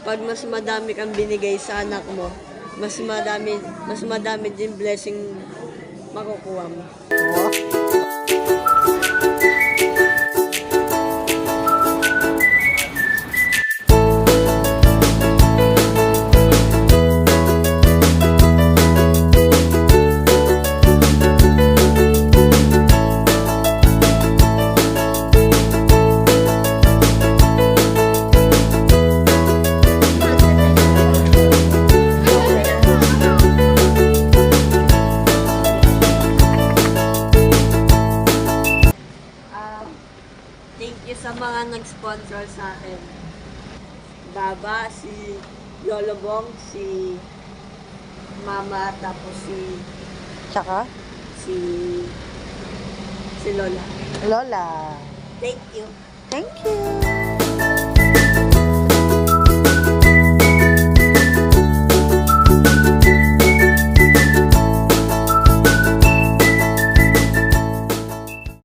pag mas madami kang binigay sa anak mo, mas madami din blessing makukuha mo. Thank you sa mga nag-sponsor sa akin. Baba, si Lolo Bong, si Mama, tapos Tsaka? si Lola. Lola. Thank you. Thank you.